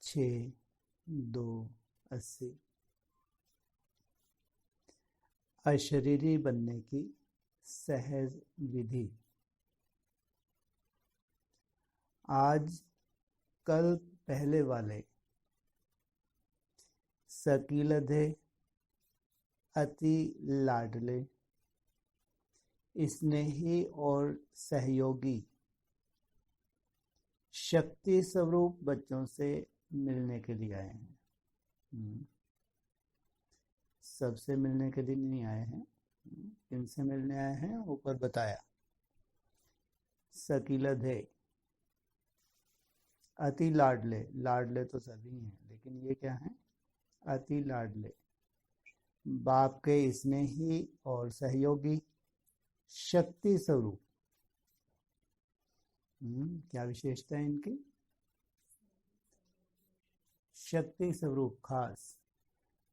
6/2/80। अशरीरी बनने की सहज विधि। आज कल पहले वाले सकीलधे अति लाडले स्नेही और सहयोगी शक्ति स्वरूप बच्चों से मिलने के लिए आए हैं। सबसे मिलने के लिए नहीं आए हैं, किनसे मिलने आए हैं ऊपर बताया। सकीलधे अति लाडले, लाडले तो सभी हैं लेकिन ये क्या है, अति लाडले बाप के स्नेही और सहयोगी शक्ति स्वरूप। क्या विशेषता है इनकी? शक्ति स्वरूप खास।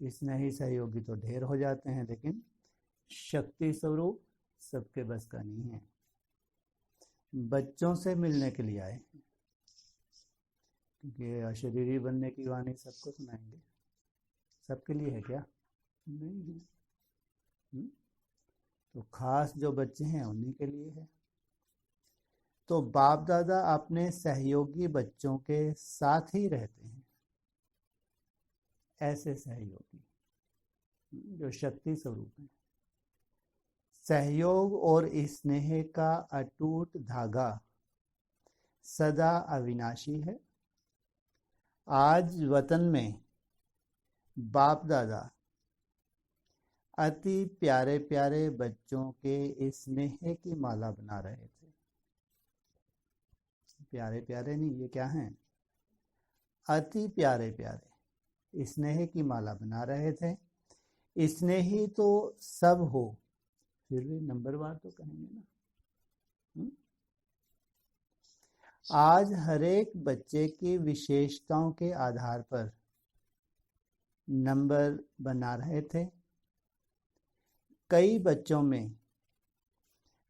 स्नेही सहयोगी तो ढेर हो जाते हैं लेकिन शक्ति स्वरूप सबके बस का नहीं है। बच्चों से मिलने के लिए आए हैं क्योंकि अशरीरी बनने की वाणी सबको सुनाएंगे। सबके लिए है क्या? नहीं है। तो खास जो बच्चे हैं उन्हीं के लिए है। तो बाप दादा अपने सहयोगी बच्चों के साथ ही रहते हैं। ऐसे सहयोगी जो शक्ति स्वरूप है। सहयोग और स्नेह का अटूट धागा सदा अविनाशी है। आज वतन में बाप दादा अति प्यारे प्यारे बच्चों के स्नेह की माला बना रहे थे। प्यारे प्यारे नहीं, ये क्या हैं? अति प्यारे प्यारे स्नेह की माला बना रहे थे। स्नेही तो सब हो, फिर भी नंबरवार तो कहेंगे ना। आज हरेक बच्चे की विशेषताओं के आधार पर नंबर बना रहे थे। कई बच्चों में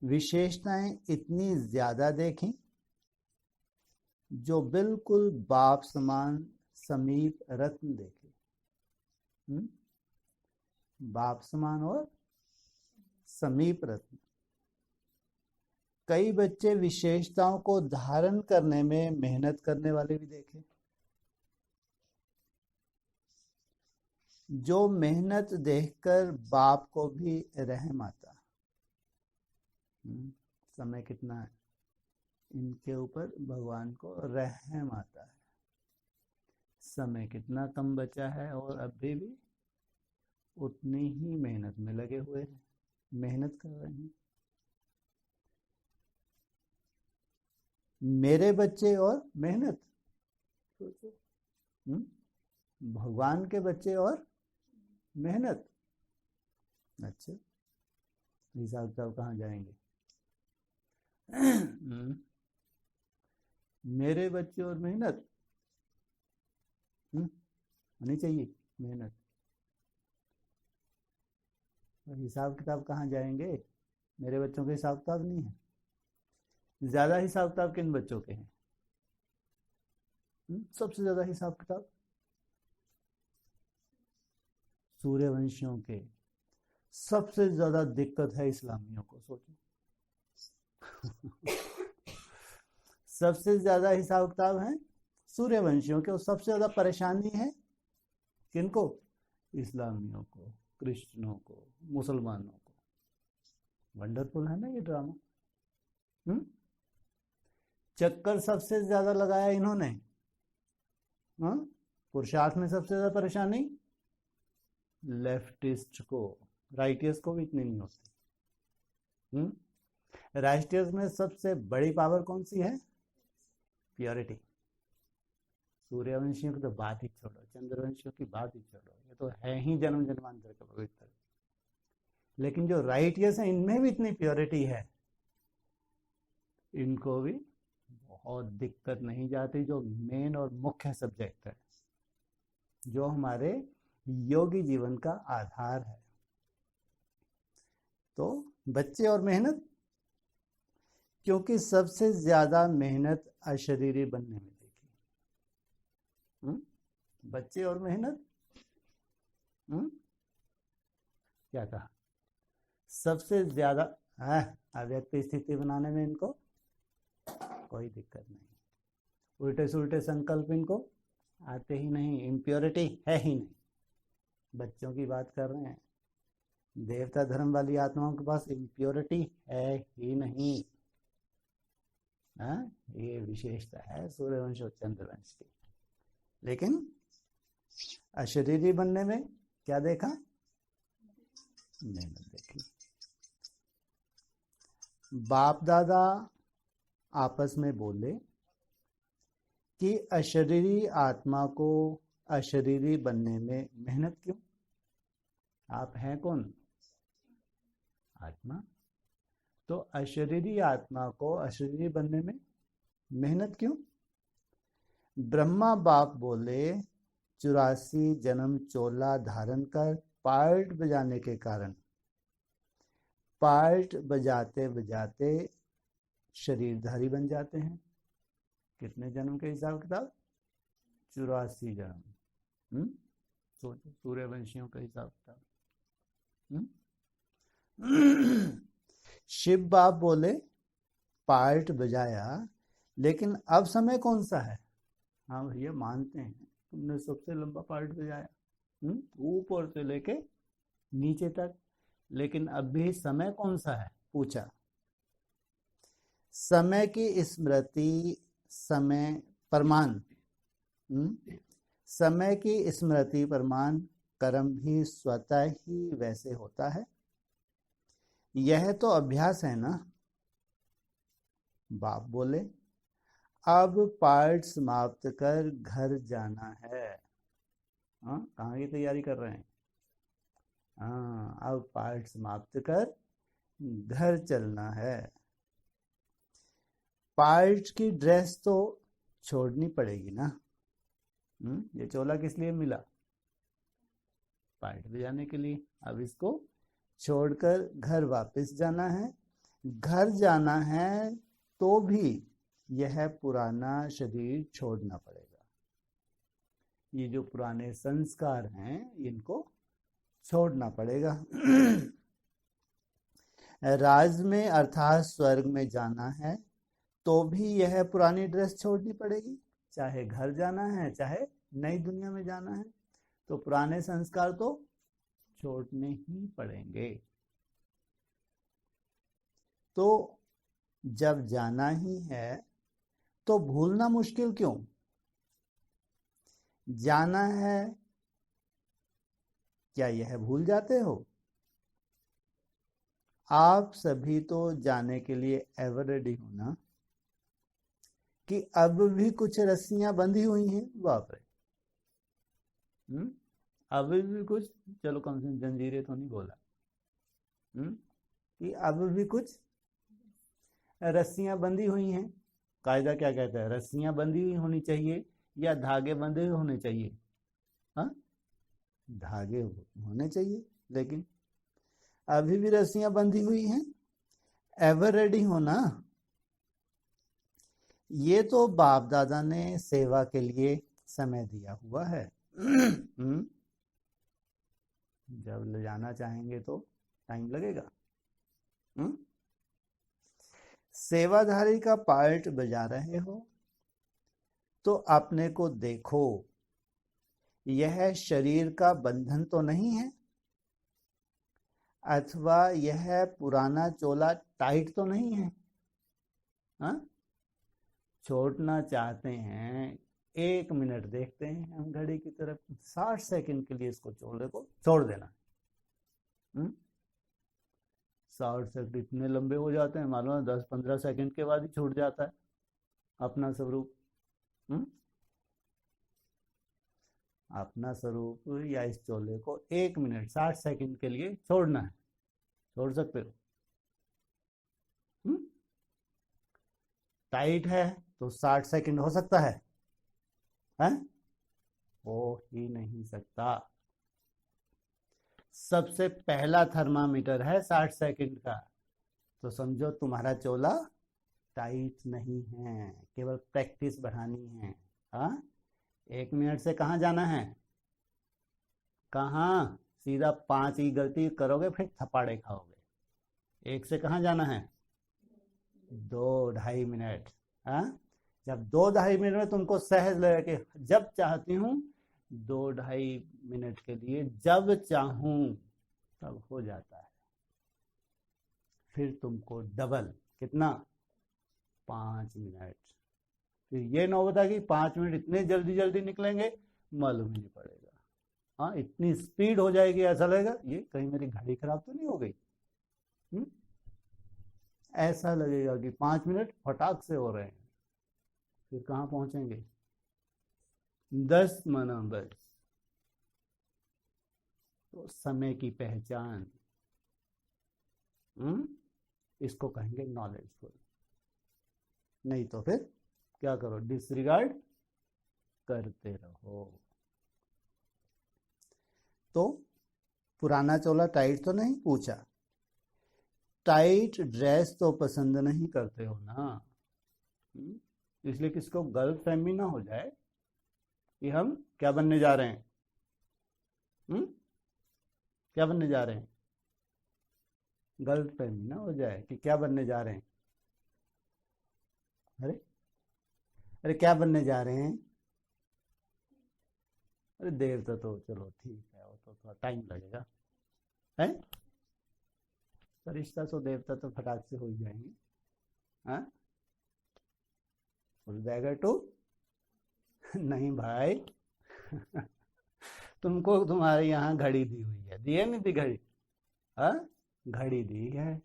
विशेषताएं इतनी ज्यादा देखी जो बिल्कुल बाप समान समीप रत्न देखे। बाप समान और समीप रत्न। कई बच्चे विशेषताओं को धारण करने में मेहनत करने वाले भी देखे, जो मेहनत देखकर बाप को भी रहम आता। समय कितना है इनके ऊपर, भगवान को रहम आता है। समय कितना कम बचा है और अभी भी उतनी ही मेहनत में लगे हुए हैं, मेहनत कर रहे हैं। मेरे बच्चे और मेहनत, सोचो। भगवान के बच्चे और मेहनत। अच्छा, हिसाब किताब कहाँ जाएंगे? मेरे बच्चे और मेहनत होनी चाहिए। मेहनत और हिसाब किताब कहाँ जाएंगे? मेरे बच्चों के हिसाब किताब नहीं है। ज्यादा हिसाब किताब किन बच्चों के हैं? सबसे ज्यादा हिसाब किताब सूर्यवंशियों के। सबसे ज्यादा दिक्कत है इस्लामियों को, सोचो। सबसे ज्यादा हिसाब किताब है सूर्यवंशियों के और सबसे ज्यादा परेशानी है किनको? इस्लामियों को, क्रिश्चियनों को, मुसलमानों को। वंडरफुल है ना ये ड्रामा। चक्कर सबसे ज्यादा लगाया इन्होंने। पुरुषार्थ में सबसे ज्यादा परेशानी लेफ्टिस्ट को, राइटियस को भी इतनी नहीं होती। राइटियस में सबसे बड़ी पावर कौन सी है? प्योरिटी। सूर्यवंशियों की तो बात ही छोड़ो, चंद्रवंशियों की बात ही छोड़ो, ये तो है ही जन्म जन्मांतर का पवित्र। लेकिन जो राइटियस है इनमें भी इतनी प्योरिटी है, इनको भी बहुत दिक्कत नहीं जाती। जो मेन और मुख्य सब्जेक्ट है, जो हमारे योगी जीवन का आधार है। तो बच्चे और मेहनत, क्योंकि सबसे ज्यादा मेहनत अशरीरी बनने में देखी। बच्चे और मेहनत। क्या कहा? सबसे ज्यादा अव्यक्त स्थिति बनाने में इनको कोई दिक्कत नहीं, उल्टे सुल्टे संकल्प इनको आते ही नहीं, इम्प्योरिटी है ही नहीं। बच्चों की बात कर रहे हैं, देवता धर्म वाली आत्माओं के पास इम्प्योरिटी है ही नहीं। ये विशेषता है सूर्यवंश और चंद्रवंश की। लेकिन अशरीरी बनने में क्या देखा? मेहनत देखी। बाप दादा आपस में बोले कि अशरीरी आत्मा को अशरीरी बनने में मेहनत क्यों? आप हैं कौन? आत्मा। तो अशरीरी आत्मा को अशरीरी बनने में मेहनत क्यों? ब्रह्मा बाप बोले 84 जन्म चोला धारण कर पार्ट बजाने के कारण, पार्ट बजाते बजाते शरीरधारी बन जाते हैं। कितने जन्म के हिसाब किताब? 84 जन्म। सोचो सूर्यवंशियों का हिसाब किताब। शिव बाप बोले पार्ट बजाया, लेकिन अब समय कौन सा है? हाँ भैया मानते हैं तुमने सबसे लंबा पार्ट बजाया, ऊपर से लेके नीचे तक, लेकिन अब भी समय कौन सा है? पूछा। समय की स्मृति, समय प्रमाण, समय की स्मृति प्रमाण कर्म भी स्वतः ही वैसे होता है। यह तो अभ्यास है ना। बाप बोले अब पाठ समाप्त कर घर जाना है। कहाँ की तैयारी कर रहे हैं? अब पाठ समाप्त कर घर चलना है। पाठ की ड्रेस तो छोड़नी पड़ेगी ना। ये चोला किस लिए मिला? पाठ बजाने के लिए। अब इसको छोड़कर घर वापस जाना है। घर जाना है तो भी यह पुराना शरीर छोड़ना पड़ेगा। ये जो पुराने संस्कार हैं इनको छोड़ना पड़ेगा। राज में अर्थात स्वर्ग में जाना है तो भी यह पुरानी ड्रेस छोड़नी पड़ेगी। चाहे घर जाना है चाहे नई दुनिया में जाना है, तो पुराने संस्कार तो छोड़ने ही पड़ेंगे। तो जब जाना ही है तो भूलना मुश्किल क्यों? जाना है, क्या यह भूल जाते हो? आप सभी तो जाने के लिए एवर रेडी हो ना, कि अब भी कुछ रस्सियां बंधी हुई हैं। बाप रे, अब भी कुछ, चलो कम से कम जंजीरें तो नहीं बोला, कि अब भी कुछ रस्सियां बंधी हुई हैं। कायदा क्या कहता है? रस्सियां बंधी हुई होनी चाहिए या धागे बंधे हुए होने चाहिए? धागे होने चाहिए, लेकिन अभी भी रस्सियां बंधी हुई हैं। एवर रेडी होना। ये तो बाप दादा ने सेवा के लिए समय दिया हुआ है। जब ले जाना चाहेंगे तो टाइम लगेगा। सेवाधारी का पार्ट बजा रहे हो तो अपने को देखो, यह शरीर का बंधन तो नहीं है, अथवा यह पुराना चोला टाइट तो नहीं है। छोड़ना चाहते हैं, 1 मिनट देखते हैं हम घड़ी की तरफ, 60 सेकंड के लिए इसको चोले को छोड़ देना। 60 सेकंड इतने लंबे हो जाते हैं, मालूम है 10-15 सेकंड के बाद ही छूट जाता है अपना स्वरूप। अपना स्वरूप या इस चोले को 1 मिनट 60 सेकंड के लिए छोड़ना है। छोड़ सकते हो? टाइट है तो 60 सेकंड हो सकता है? हो ही नहीं सकता। सबसे पहला थर्मामीटर है 60 सेकंड का, तो समझो तुम्हारा चोला टाइट नहीं है, केवल प्रैक्टिस बढ़ानी है। 1 मिनट से कहाँ जाना है, कहाँ, सीधा 5 की गलती करोगे फिर थपाड़े खाओगे। 1 से कहाँ जाना है, 2-2.5 मिनट। हाँ, जब 2-2.5 मिनट में तुमको सहज लगे कि जब चाहती हूँ 2-2.5 मिनट के लिए जब चाहूं तब हो जाता है, फिर तुमको डबल कितना, 5 मिनट। फिर ये ना होता कि 5 मिनट इतने जल्दी जल्दी निकलेंगे मालूम ही नहीं पड़ेगा। हाँ, इतनी स्पीड हो जाएगी ऐसा लगेगा ये कहीं मेरी घड़ी खराब तो नहीं हो गई। ऐसा लगेगा कि 5 मिनट फटाक से हो रहे हैं। फिर कहाँ पहुंचेंगे, 10 माना 10। तो समय की पहचान, इसको कहेंगे नॉलेजफुल। नहीं तो फिर क्या करो, डिसरिगार्ड करते रहो। तो पुराना चोला टाइट तो नहीं पूछा, टाइट ड्रेस तो पसंद नहीं करते हो ना, इसलिए किसको गलत फहमी ना हो जाए कि हम क्या बनने जा रहे हैं, क्या बनने जा रहे हैं, गलत फहमी ना हो जाए कि क्या बनने जा रहे हैं। अरे अरे क्या बनने जा रहे हैं, अरे देवता तो चलो ठीक है, वो तो थोड़ा टाइम लगेगा है, फरिश्ता सो देवता तो फटाक से हो ही जाएंगे। हाँ, फुल बैगर टू नहीं भाई तुमको तुम्हारे यहाँ घड़ी दी हुई है, दी है नहीं दी घड़ी, हाँ घड़ी दी है,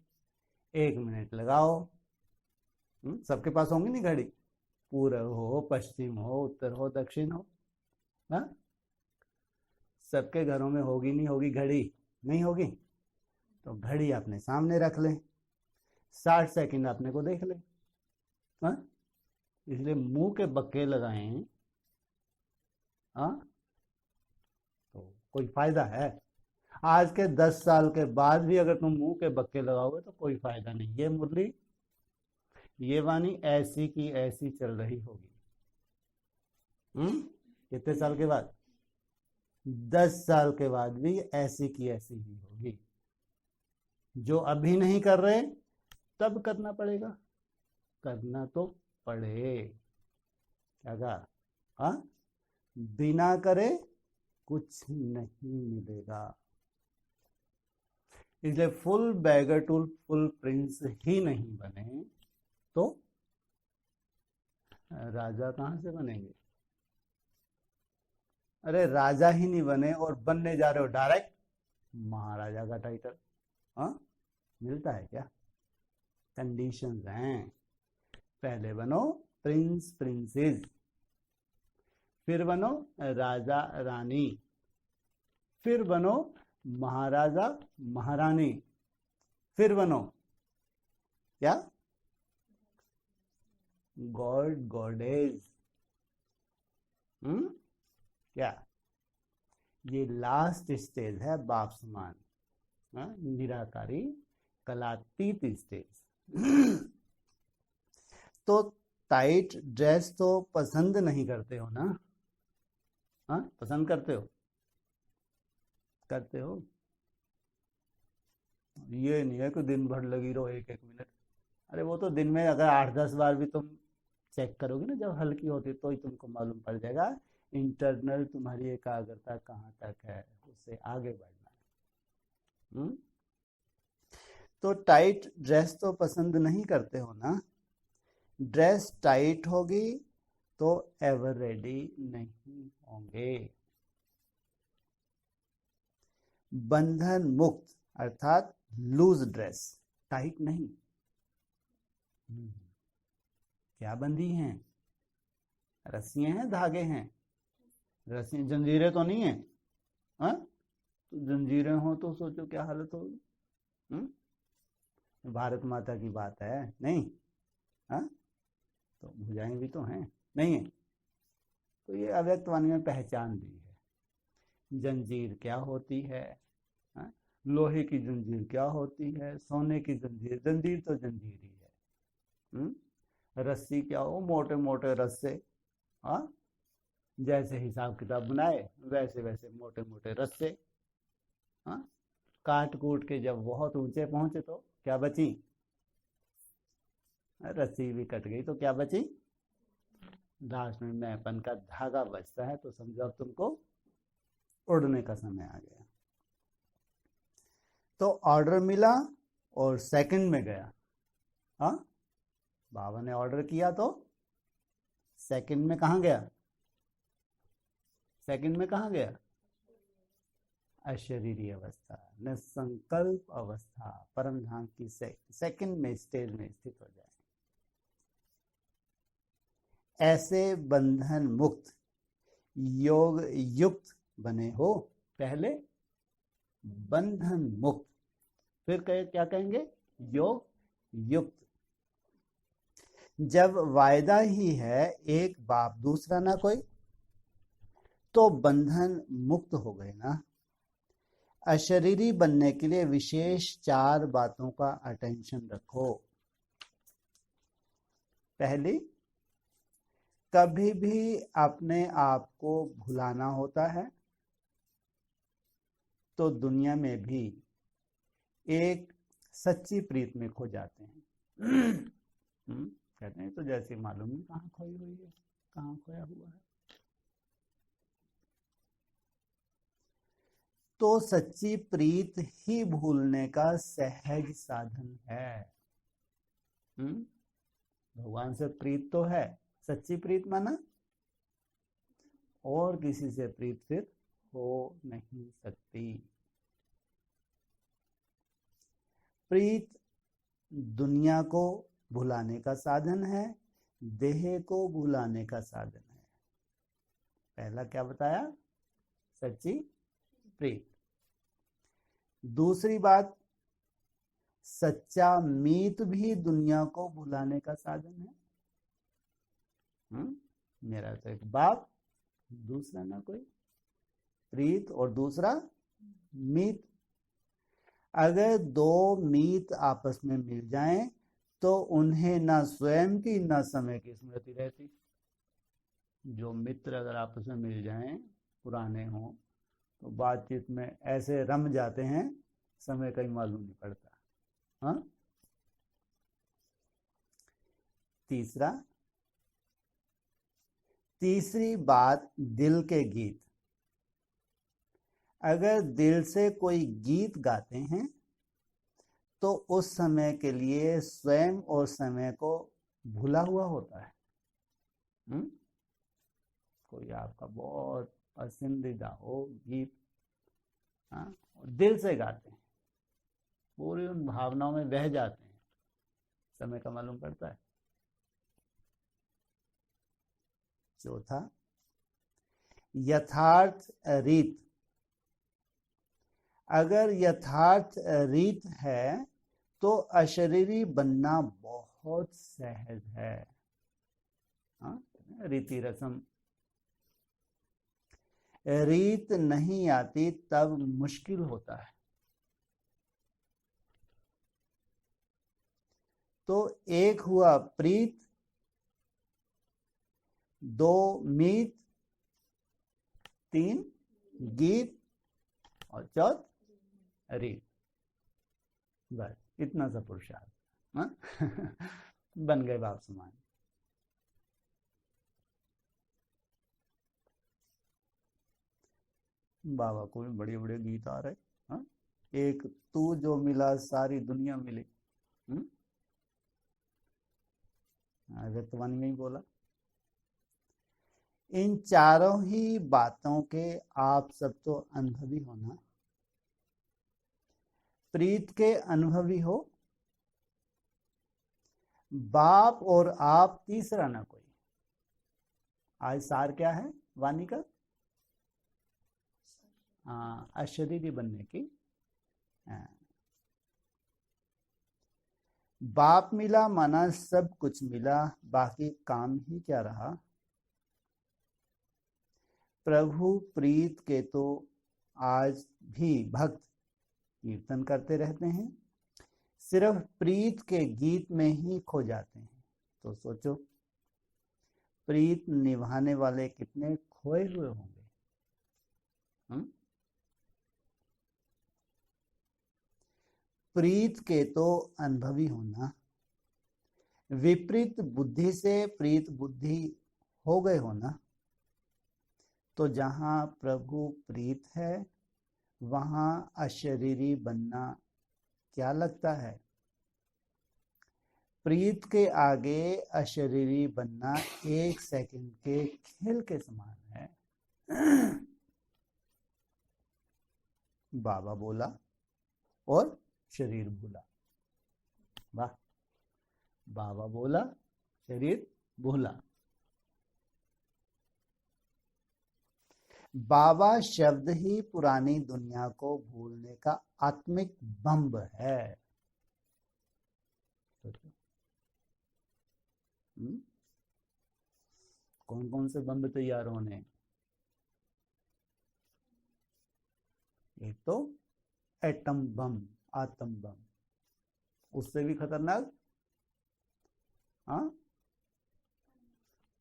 1 मिनट लगाओ। सबके पास होंगी नहीं घड़ी, पूर्व हो पश्चिम हो उत्तर हो दक्षिण हो, हाँ सबके घरों में होगी नहीं होगी घड़ी, नहीं होगी, तो घड़ी अपने सामने रख लें, 60 सेकंड अपने को देख ले। हाँ, इसलिए मुंह के बक्के लगाएं, हाँ तो कोई फायदा है, आज के 10 साल के बाद भी अगर तुम मुंह के बक्के लगाओगे तो कोई फायदा नहीं, ये मुरली ये वाणी ऐसी की ऐसी चल रही होगी। कितने साल के बाद, 10 साल के बाद भी ऐसी की ऐसी ही होगी। जो अभी नहीं कर रहे तब करना पड़ेगा, करना तो पड़े, क्या कहा, हाँ बिना करे कुछ नहीं मिलेगा। इसलिए फुल बैगर टूल फुल प्रिंस ही नहीं बने तो राजा कहां से बनेंगे। अरे राजा ही नहीं बने और बनने जा रहे हो डायरेक्ट महाराजा का टाइटल, हाँ मिलता है क्या, कंडीशंस हैं, पहले बनो प्रिंस प्रिंसेस, फिर बनो राजा रानी, फिर बनो महाराजा महारानी, फिर बनो क्या, गॉड गॉडेज। क्या, ये लास्ट स्टेज है बाप समान, निराकारी कलातीत स्टेज। तो टाइट ड्रेस तो पसंद नहीं करते हो ना, हाँ पसंद करते हो, करते हो, ये नहीं है कि दिन भर लगी रहो 1-1 मिनट, अरे वो तो दिन में अगर 8-10 बार भी तुम चेक करोगे ना जब हल्की होती तो ही तुमको मालूम पड़ जाएगा इंटरनल तुम्हारी एकाग्रता कहाँ तक है, उससे आगे बढ़ना है। तो टाइट ड्रेस तो पसंद नहीं करते हो ना, ड्रेस टाइट होगी तो एवर रेडी नहीं होंगे। बंधन मुक्त अर्थात लूज ड्रेस, टाइट नहीं, क्या बंधी हैं, रस्सियां हैं धागे हैं, रस्सियां जंजीरें तो नहीं है, हाँ तो जंजीरें हो तो सोचो क्या हालत होगी। भारत माता की बात है नहीं, हाँ तो भुजाएं भी तो हैं नहीं है, तो ये अव्यक्त वाणी में पहचान दी है। जंजीर क्या होती है, हाँ? लोहे की जंजीर क्या होती है, सोने की जंजीर, जंजीर तो जंजीर ही है। रस्सी क्या हो, मोटे मोटे रस्से, हाँ जैसे हिसाब किताब बनाए वैसे वैसे मोटे मोटे रस्से, हाँ, काट कूट के जब बहुत ऊंचे पहुंचे तो क्या बची, रस्सी भी कट गई तो क्या बची, लास्ट में मैपन का धागा बचता है। तो समझो अब तुमको उड़ने का समय आ गया। तो ऑर्डर मिला और सेकंड में गया। हाँ, बाबा ने ऑर्डर किया तो सेकंड में कहाँ गया, सेकंड में कहाँ गया, अशरीरी अवस्था, निसंकल्प अवस्था, परम धाम की सेकंड में स्टेज में स्थित हो जाए। ऐसे बंधन मुक्त योग युक्त बने हो। पहले बंधन मुक्त, फिर क्या कहेंगे, योग युक्त। जब वायदा ही है एक बाप दूसरा ना कोई, तो बंधन मुक्त हो गए ना। अशरीरी बनने के लिए विशेष 4 बातों का अटेंशन रखो। पहली, कभी भी अपने आप को भुलाना होता है तो दुनिया में भी एक सच्ची प्रीत में खो जाते हैं। कहते हैं तो जैसे मालूम नहीं कहाँ खोई हुई है, कहाँ खोया हुआ है। तो सच्ची प्रीत ही भूलने का सहज साधन है। भगवान से प्रीत तो है, सच्ची प्रीत माना और किसी से प्रीत फिर हो नहीं सकती। प्रीत दुनिया को भुलाने का साधन है, देह को भुलाने का साधन है। पहला क्या बताया, सच्ची प्रीत। दूसरी बात, सच्चा मीत भी दुनिया को भुलाने का साधन है। मेरा तो एक बाप, दूसरा ना कोई, प्रीत और दूसरा मीत। अगर 2 मीत आपस में मिल जाएं तो उन्हें ना स्वयं की ना समय की स्मृति रहती। जो मित्र अगर आपस में मिल जाएं, पुराने हों, तो बातचीत में ऐसे रम जाते हैं, समय का ही मालूम नहीं पड़ता। हाँ। तीसरी बात, दिल के गीत। अगर दिल से कोई गीत गाते हैं तो उस समय के लिए स्वयं और समय को भूला हुआ होता है। कोई आपका बहुत पसंदीदा हो गीत, हाँ, दिल से गाते हैं, पूरी उन भावनाओं में बह जाते हैं, समय का मालूम पड़ता है। चौथा, यथार्थ रीत। अगर यथार्थ रीत है तो अशरीरी बनना बहुत सहज है। रीति रस्म, रीत नहीं आती तब मुश्किल होता है। तो एक हुआ प्रीत, 2 मीत, 3 गीत और 4 रीत। बस इतना सा पुरुषार्थ बन गए बाप समान। बाबा को भी बड़े बड़े गीत आ रहे। हाँ? एक तू जो मिला सारी दुनिया मिली, व्यक्तवाणी में ही बोला। इन चारों ही बातों के आप सब तो अनुभवी हो ना। प्रीत के अनुभवी हो, बाप और आप तीसरा ना कोई। आज सार क्या है वाणी का, अशरीरी बनने की। बाप मिला माना सब कुछ मिला, बाकी काम ही क्या रहा। प्रभु प्रीत के तो आज भी भक्त कीर्तन करते रहते हैं, सिर्फ प्रीत के गीत में ही खो जाते हैं। तो सोचो, प्रीत निभाने वाले कितने खोए हुए होंगे। प्रीत के तो अनुभवी होना, विपरीत बुद्धि से प्रीत बुद्धि हो गए होना। तो जहां प्रभु प्रीत है वहां अशरीरी बनना क्या लगता है? प्रीत के आगे अशरीरी बनना 1 सेकंड के खेल के समान है। बाबा बोला और शरीर भूला। वाह, बाबा बोला, शरीर भूला। बाबा शब्द ही पुरानी दुनिया को भूलने का आत्मिक बम्ब है। कौन कौन से बम्ब तैयार होने? एक तो एटम बम, आत्म बम, उससे भी खतरनाक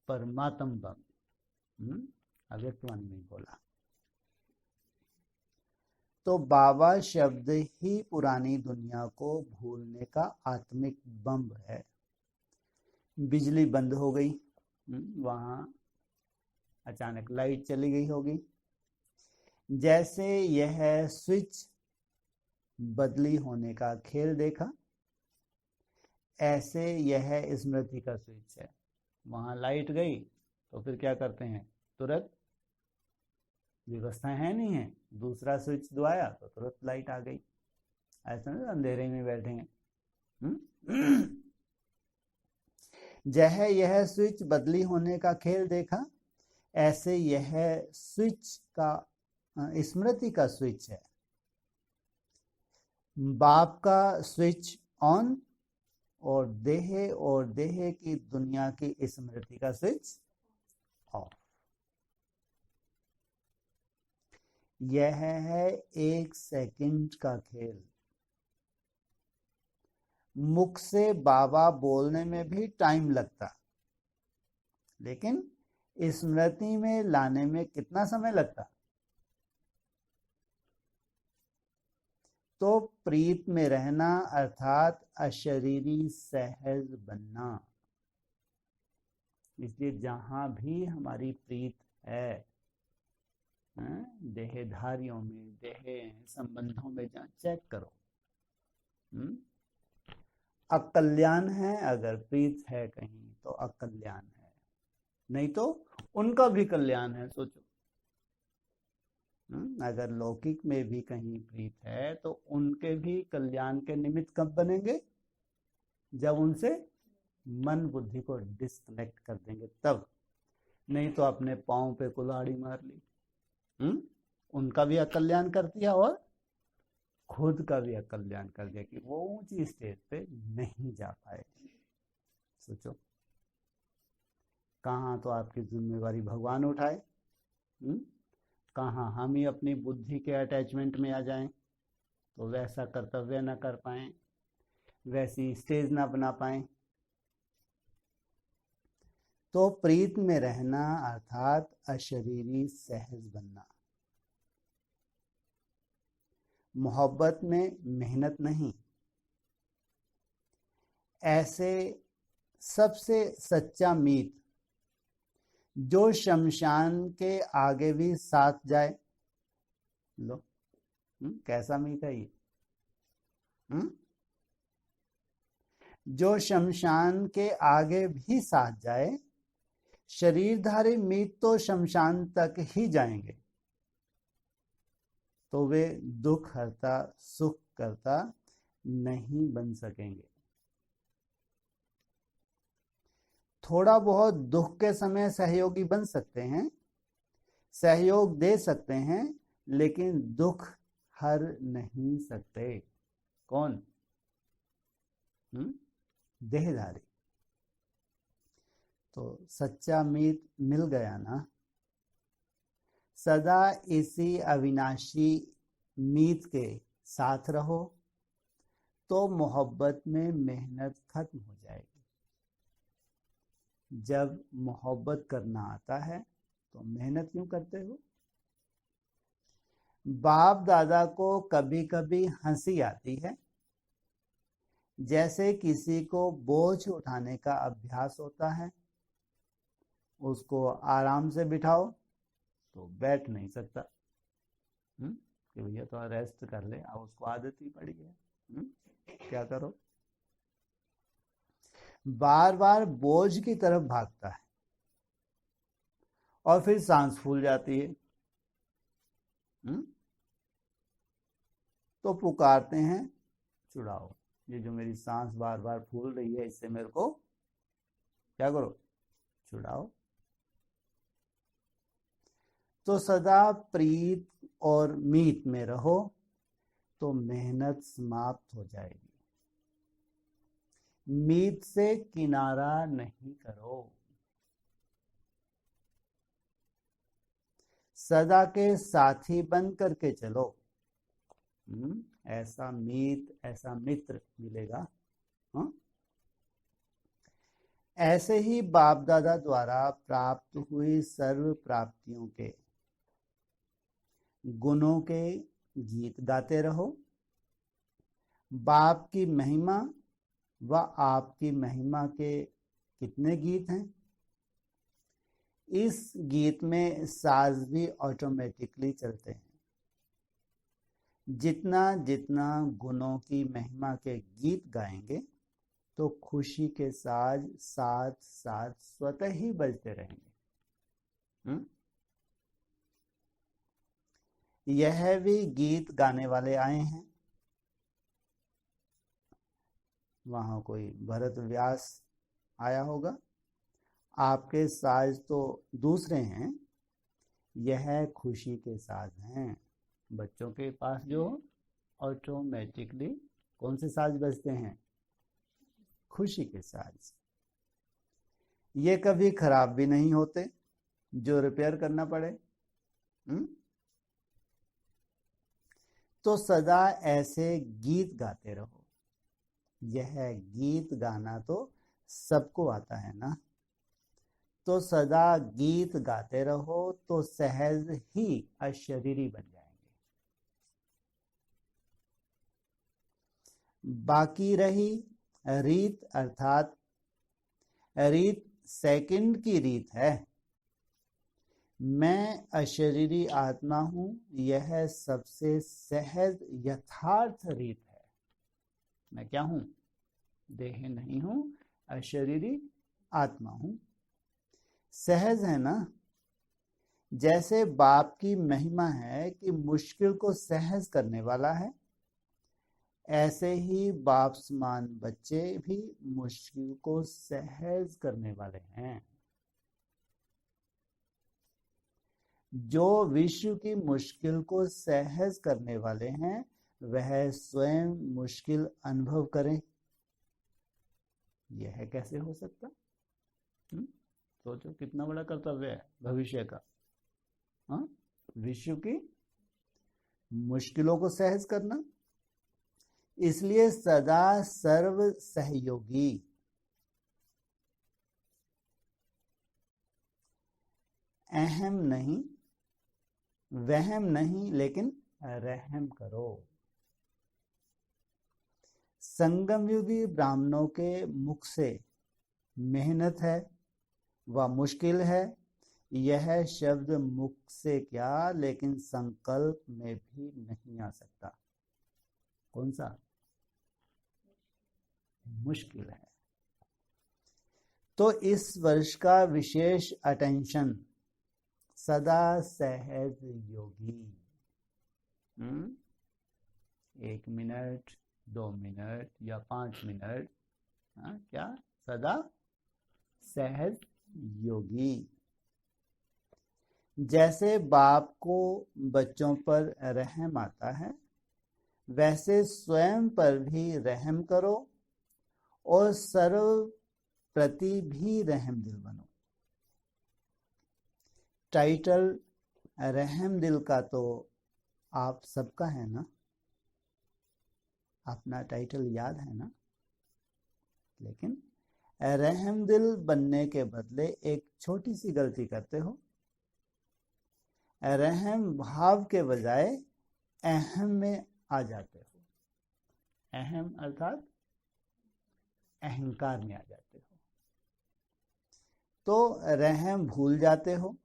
परमात्म बम। अव्यक्तवाणी नहीं बोला। तो बाबा शब्द ही पुरानी दुनिया को भूलने का आत्मिक बम्ब है। बिजली बंद हो गई, वहां अचानक लाइट चली गई होगी। जैसे यह स्विच बदली होने का खेल देखा, ऐसे यह स्मृति का स्विच है। वहां लाइट गई तो फिर क्या करते हैं? तुरंत व्यवस्था है नहीं है, दूसरा स्विच दबाया तो तुरंत लाइट आ गई। ऐसा नहीं अंधेरे में बैठे हैं। यह स्विच बदली होने का खेल देखा, ऐसे यह स्विच का स्मृति का स्विच है। बाप का स्विच ऑन और देह की दुनिया की स्मृति का स्विच ऑफ। यह है 1 सेकंड का खेल। मुख से बाबा बोलने में भी टाइम लगता, लेकिन स्मृति में लाने में कितना समय लगता? तो प्रीत में रहना अर्थात अशरीरी सहज बनना। इसलिए जहां भी हमारी प्रीत है, देहधारियों में, देह संबंधों में, जहाँ चेक करो, अकल्याण है। अगर प्रीत है कहीं तो अकल्याण है, नहीं तो उनका भी कल्याण है। सोचो, अगर लौकिक में भी कहीं प्रीत है तो उनके भी कल्याण के निमित्त कब बनेंगे? जब उनसे मन बुद्धि को डिस्कनेक्ट कर देंगे तब। नहीं तो अपने पांव पे कुल्हाड़ी मार ली, उनका भी अकल्याण कर दिया और खुद का भी अकल्याण कर दिया कि वो ऊंची स्टेज पे नहीं जा पाए। सोचो, कहाँ तो आपकी जिम्मेवारी भगवान उठाए, कहाँ हम ही अपनी बुद्धि के अटैचमेंट में आ जाएं तो वैसा कर्तव्य ना कर पाए, वैसी स्टेज ना बना पाए। तो प्रीत में रहना अर्थात अशरीरी सहज बनना। मोहब्बत में मेहनत नहीं। ऐसे सबसे सच्चा मीत जो शमशान के आगे भी साथ जाए। लो, कैसा मीत है ये? जो शमशान के आगे भी साथ जाए। शरीरधारी मीत तो शमशान तक ही जाएंगे, तो वे दुख हरता सुख करता नहीं बन सकेंगे। थोड़ा बहुत दुख के समय सहयोगी बन सकते हैं, सहयोग दे सकते हैं, लेकिन दुख हर नहीं सकते। कौन? देहधारी। तो सच्चा मीत मिल गया ना, सदा इसी अविनाशी मीत के साथ रहो तो मोहब्बत में मेहनत खत्म हो जाएगी। जब मोहब्बत करना आता है तो मेहनत क्यों करते हो? बाप दादा को कभी कभी हंसी आती है, जैसे किसी को बोझ उठाने का अभ्यास होता है, उसको आराम से बिठाओ तो बैठ नहीं सकता, कि भैया तो रेस्ट कर ले, अब उसको आदत ही पड़ी है। क्या करो? बार बार बोझ की तरफ भागता है और फिर सांस फूल जाती है। तो पुकारते हैं, छुड़ाओ, ये जो मेरी सांस बार बार फूल रही है, इससे मेरे को क्या करो? छुड़ाओ। तो सदा प्रीत और मीत में रहो तो मेहनत समाप्त हो जाएगी। मीत से किनारा नहीं करो। सदा के साथी बन करके चलो। ऐसा मीत, ऐसा मित्र मिलेगा। ऐसे ही बाप दादा द्वारा प्राप्त हुई सर्व प्राप्तियों के गुणों के गीत गाते रहो। बाप की महिमा व आपकी महिमा के कितने गीत हैं? इस गीत में साज भी ऑटोमेटिकली चलते हैं। जितना जितना गुणों की महिमा के गीत गाएंगे तो खुशी के साज साथ साथ स्वतः ही बजते रहेंगे। यह भी गीत गाने वाले आए हैं। वहां कोई भरत व्यास आया होगा। आपके साज तो दूसरे हैं, यह खुशी के साज हैं। बच्चों के पास जो ऑटोमेटिकली कौन से साज बजते हैं? खुशी के साज। ये कभी खराब भी नहीं होते, जो रिपेयर करना पड़े। तो सदा ऐसे गीत गाते रहो। यह गीत गाना तो सबको आता है ना। तो सदा गीत गाते रहो तो सहज ही अशरीरी बन जाएंगे। बाकी रही रीत, अर्थात रीत सेकंड की रीत है। मैं अशरीरी आत्मा हूं, यह सबसे सहज यथार्थ रीत है। मैं क्या हूं? देह नहीं हूं, अशरीरी आत्मा हूं। सहज है ना। जैसे बाप की महिमा है कि मुश्किल को सहज करने वाला है, ऐसे ही बाप समान बच्चे भी मुश्किल को सहज करने वाले हैं। जो विश्व की मुश्किल को सहज करने वाले हैं, वह स्वयं मुश्किल अनुभव करें। यह कैसे हो सकता? सोचो कितना बड़ा कर्तव्य है भविष्य का। विश्व की मुश्किलों को सहज करना। इसलिए सदा सर्व सहयोगी, अहम नहीं, वहम नहीं, लेकिन रहम करो। संगम युगी ब्राह्मणों के मुख से मेहनत है व मुश्किल है, यह शब्द मुख से क्या, लेकिन संकल्प में भी नहीं आ सकता। कौन सा? मुश्किल है। तो इस वर्ष का विशेष अटेंशन सदा सहज योगी। 1 मिनट, 2 मिनट या 5 मिनट, क्या? सदा सहज योगी। जैसे बाप को बच्चों पर रहम आता है, वैसे स्वयं पर भी रहम करो और सर्व प्रति भी रहम दिल बनो। टाइटल रहम दिल का तो आप सबका है ना। अपना टाइटल याद है ना। लेकिन रहम दिल बनने के बदले एक छोटी सी गलती करते हो, रहम भाव के बजाय अहम में आ जाते हो। अहम अर्थात अहंकार में आ जाते हो, तो रहम भूल जाते हो।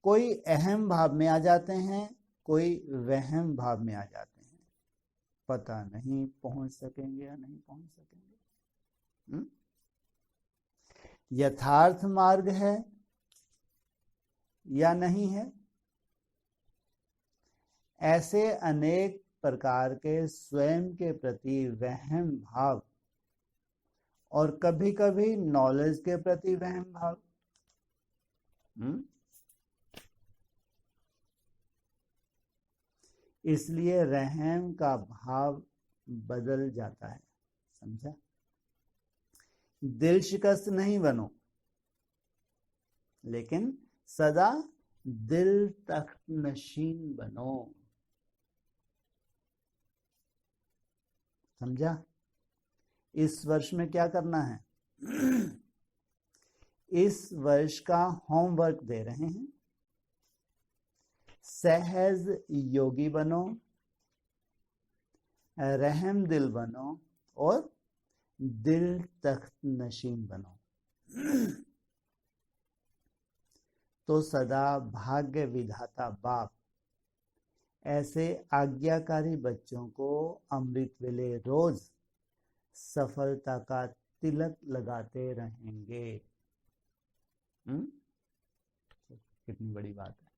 कोई अहम भाव में आ जाते हैं, कोई वहम भाव में आ जाते हैं। पता नहीं पहुंच सकेंगे या नहीं पहुंच सकेंगे। यथार्थ मार्ग है या नहीं है, ऐसे अनेक प्रकार के स्वयं के प्रति वहम भाव और कभी कभी नॉलेज के प्रति वहम भाव। इसलिए रहम का भाव बदल जाता है, समझा। दिल शिकस्त नहीं बनो, लेकिन सदा दिल तख्त नशीन बनो, समझा। इस वर्ष में क्या करना है? इस वर्ष का होमवर्क दे रहे हैं, सहज योगी बनो, रहम दिल बनो और दिल तख्त नशीन बनो। तो सदा भाग्य विधाता बाप ऐसे आज्ञाकारी बच्चों को अमृत वेले रोज सफलता का तिलक लगाते रहेंगे। कितनी बड़ी बात है।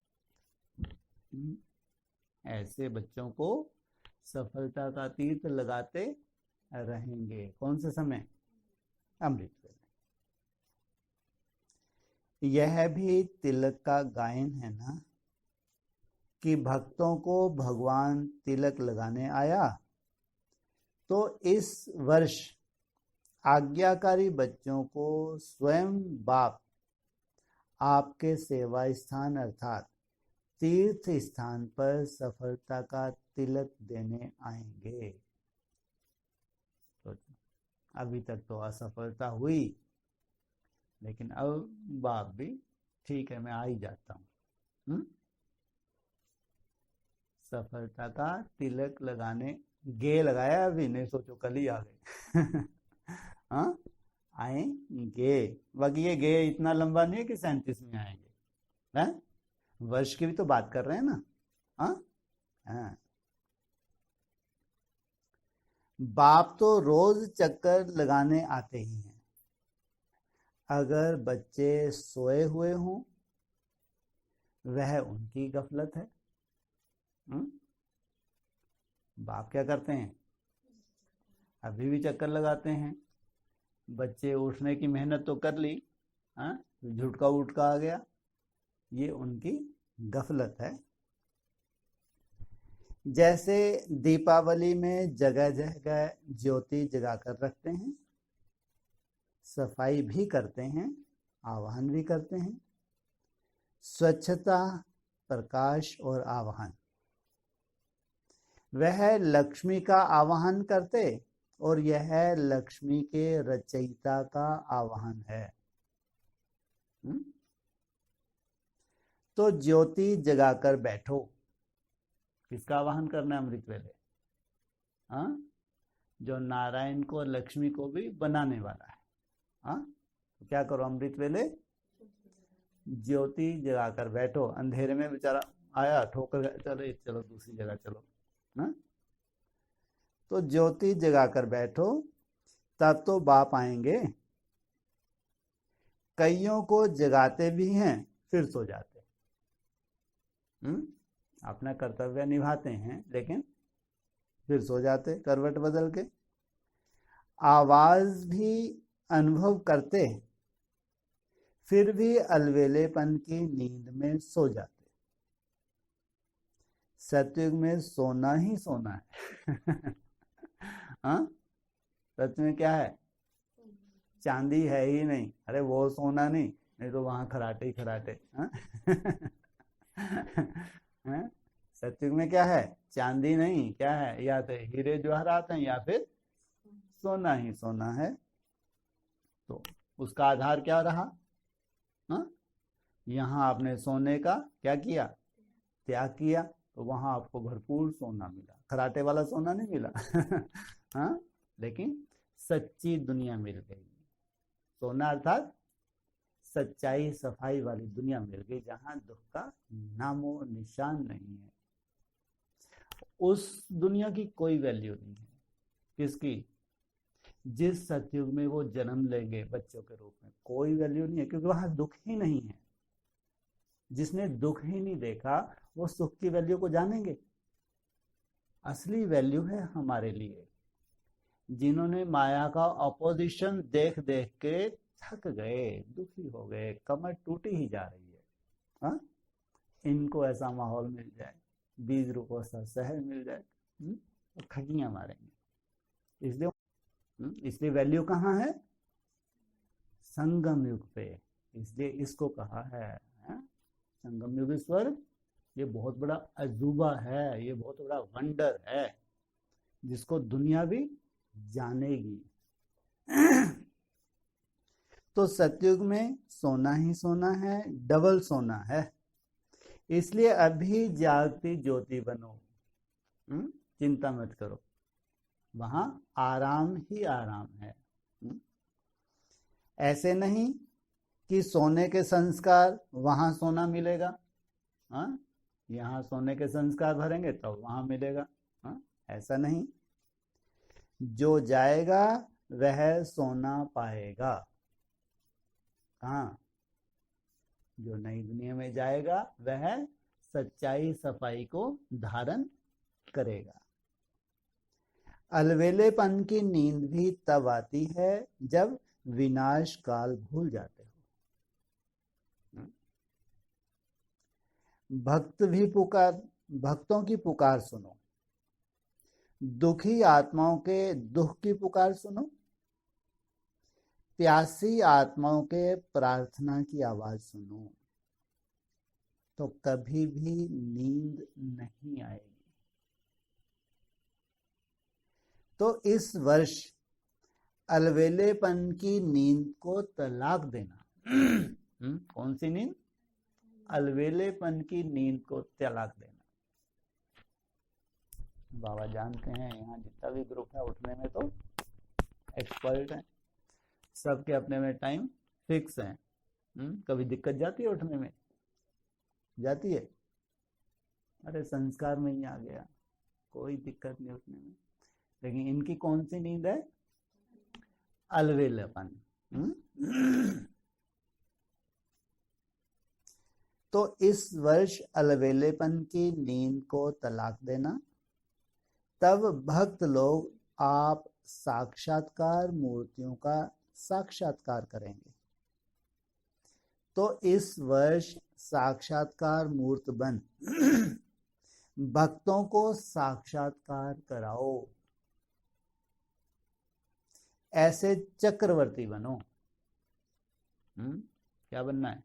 ऐसे बच्चों को सफलता का तीर्थ लगाते रहेंगे। कौन से समय? अमृत वेले। यह भी तिलक का गायन है ना, कि भक्तों को भगवान तिलक लगाने आया, तो इस वर्ष आज्ञाकारी बच्चों को स्वयं बाप आपके सेवा स्थान अर्थात तीर्थ स्थान पर सफलता का तिलक देने आएंगे। तो अभी तक तो असफलता हुई, लेकिन अब बाप भी ठीक है, मैं आ ही जाता हूँ। सफलता का तिलक लगाने गे लगाया, अभी नहीं सोचो कल ही आ गए। हाँ, आएंगे। बाकी ये गे इतना लंबा नहीं है कि 37 में आएंगे, हैं? वर्ष की भी तो बात कर रहे हैं ना। हाँ, बाप तो रोज चक्कर लगाने आते ही हैं। अगर बच्चे सोए हुए हों, वह उनकी गफलत है। बाप क्या करते हैं? अभी भी चक्कर लगाते हैं। बच्चे उठने की मेहनत तो कर ली, झुटका उठका आ गया, ये उनकी गफलत है। जैसे दीपावली में जगह जगह ज्योति जगाकर रखते हैं, सफाई भी करते हैं, आवाहन भी करते हैं। स्वच्छता, प्रकाश और आवाहन, वह लक्ष्मी का आवाहन करते और यह लक्ष्मी के रचयिता का आवाहन है। तो ज्योति जगाकर बैठो, किसका आवाहन करना है? अमृत वेले। जो नारायण को और लक्ष्मी को भी बनाने वाला है। तो क्या करो? अमृत वेले ज्योति जगाकर बैठो। अंधेरे में बेचारा आया, ठोकर, चलो दूसरी जगह चलो। तो ज्योति जगाकर बैठो, तब तो बाप आएंगे। कईयों को जगाते भी हैं, फिर सो जाते। अपना कर्तव्य निभाते हैं, लेकिन फिर सो जाते करवट बदल के। आवाज भी अनुभव करते, फिर भी अलवेलेपन की नींद में सो जाते। सतयुग में सोना ही सोना है। सत्य में क्या है? चांदी है ही नहीं। अरे वो सोना नहीं, नहीं तो वहां खराटे ही खराटे। सत्युग में क्या है? चांदी नहीं, क्या है? या तो हीरे जवाहरात हैं या फिर सोना ही सोना है। तो उसका आधार क्या रहा? यहाँ आपने सोने का क्या किया, त्याग किया, तो वहां आपको भरपूर सोना मिला, खराटे वाला सोना नहीं मिला। हाँ, लेकिन सच्ची दुनिया मिल गई। सोना अर्थात सच्चाई सफाई वाली दुनिया मिल गई, जहां दुख का नामो निशान नहीं है। उस दुनिया की कोई वैल्यू नहीं है। किसकी? जिस सतयुग में वो जन्म लेंगे बच्चों के रूप में, कोई वैल्यू नहीं है, क्योंकि वहां दुख ही नहीं है। जिसने दुख ही नहीं देखा वो सुख की वैल्यू को जानेंगे? असली वैल्यू है हमारे लिए जिन्होंने माया का ऑपोजिशन देख देख के थक गए, दुखी हो गए, कमर टूटी ही जा रही है। हाँ, इनको ऐसा माहौल मिल जाए, 20 रुपयों सा शहर मिल जाए, तो ठगियां मारेंगे। इसलिए वैल्यू कहाँ है? संगम युग पे। इसलिए इसको कहा है, संगम युग स्वर्ग। ये बहुत बड़ा अजूबा है, ये बहुत बड़ा वंडर है, जिसको दुनिया भी जानेगी। तो सतयुग में सोना ही सोना है, डबल सोना है। इसलिए अभी जागती ज्योति बनो, चिंता मत करो, वहां आराम ही आराम है। ऐसे नहीं कि सोने के संस्कार वहां सोना मिलेगा, हाँ, यहाँ सोने के संस्कार भरेंगे तो वहां मिलेगा, हाँ, ऐसा नहीं। जो जाएगा वह सोना पाएगा। कहाँ? जो नई दुनिया में जाएगा वह सच्चाई सफाई को धारण करेगा। अलवेलेपन की नींद भी तब आती है जब विनाश काल भूल जाते हो। भक्तों की पुकार सुनो, दुखी आत्माओं के दुख की पुकार सुनो, प्यासी आत्माओं के प्रार्थना की आवाज सुनो, तो कभी भी नींद नहीं आएगी। तो इस वर्ष अलवेलेपन की नींद को तलाक देना। कौन सी नींद? अलवेलेपन की नींद को तलाक देना। बाबा जानते हैं, यहाँ जितना भी ग्रुप है उठने में तो एक्सपर्ट है, सबके अपने में टाइम फिक्स है। कभी दिक्कत जाती है उठने में? जाती है? अरे संस्कार में ही आ गया, कोई दिक्कत नहीं उठने में। लेकिन इनकी कौन सी नींद है? अलवेलेपन। तो इस वर्ष अलवेलेपन की नींद को तलाक देना, तब भक्त लोग आप साक्षात्कार मूर्तियों का साक्षात्कार करेंगे। तो इस वर्ष साक्षात्कार मूर्त बन भक्तों को साक्षात्कार कराओ। ऐसे चक्रवर्ती बनो। क्या बनना है?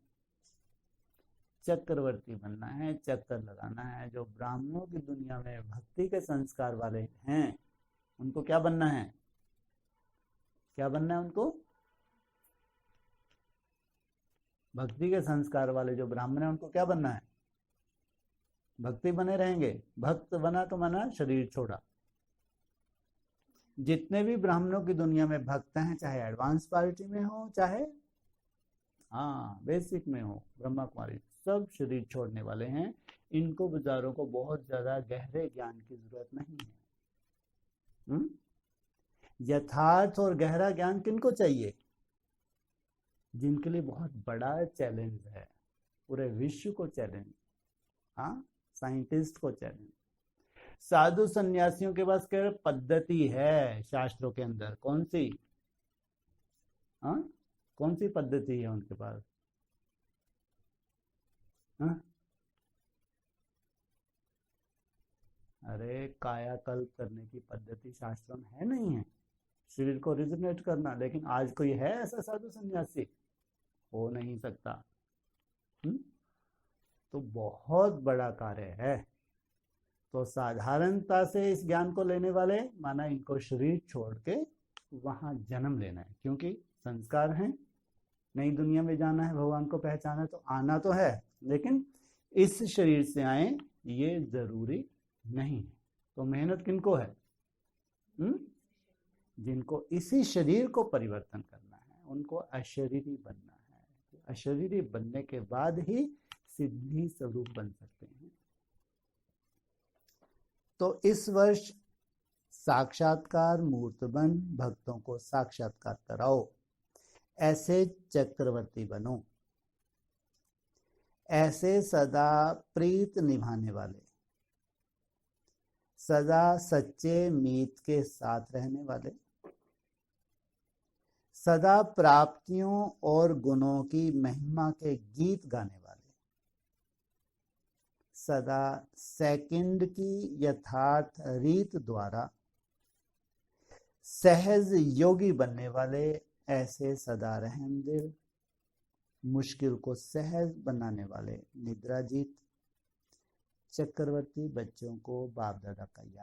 चक्रवर्ती बनना है, चक्कर लगाना है। जो ब्राह्मणों की दुनिया में भक्ति के संस्कार वाले हैं, उनको क्या बनना है? क्या बनना है उनको? भक्ति के संस्कार वाले जो ब्राह्मण हैं उनको क्या बनना है? भक्ति बने रहेंगे। भक्त बना तो माना शरीर छोड़ा। जितने भी ब्राह्मणों की दुनिया में भक्त हैं, चाहे एडवांस पार्टी में हो, चाहे बेसिक में हो, ब्रह्मा कुमारी, सब शरीर छोड़ने वाले हैं। इनको बेचारों को बहुत ज्यादा गहरे ज्ञान की जरूरत नहीं है। यथार्थ और गहरा ज्ञान किनको चाहिए? जिनके लिए बहुत बड़ा चैलेंज है, पूरे विश्व को चैलेंज, साइंटिस्ट को चैलेंज। साधु सन्यासियों के पास केवल पद्धति है शास्त्रों के अंदर। कौन सी? कौन सी पद्धति है उनके पास? अरे कायाकल्प करने की पद्धति शास्त्रों में है नहीं है, शरीर को रिजनेट करना। लेकिन आज कोई है ऐसा साधु सन्यासी? हो नहीं सकता। तो बहुत बड़ा कार्य है। तो साधारणता से इस ज्ञान को लेने वाले, माना इनको शरीर छोड़ के वहां जन्म लेना है, क्योंकि संस्कार हैं, नई दुनिया में जाना है, भगवान को पहचाना है, तो आना तो है, लेकिन इस शरीर से आए ये जरूरी नहीं है। तो मेहनत किनको है? जिनको इसी शरीर को परिवर्तन करना है, उनको अशरीरी बनना है। अशरीरी बनने के बाद ही सिद्धि स्वरूप बन सकते हैं। तो इस वर्ष साक्षात्कार मूर्त बन भक्तों को साक्षात्कार कराओ, ऐसे चक्रवर्ती बनो, ऐसे सदा प्रीत निभाने वाले, सदा सच्चे मीत के साथ रहने वाले, सदा प्राप्तियों और गुणों की महिमा के गीत गाने वाले, सदा सेकंड की यथार्थ रीत द्वारा सहज योगी बनने वाले, ऐसे सदा रहमदिल, मुश्किल को सहज बनाने वाले निद्राजीत चक्रवर्ती बच्चों को बाप दादा का याद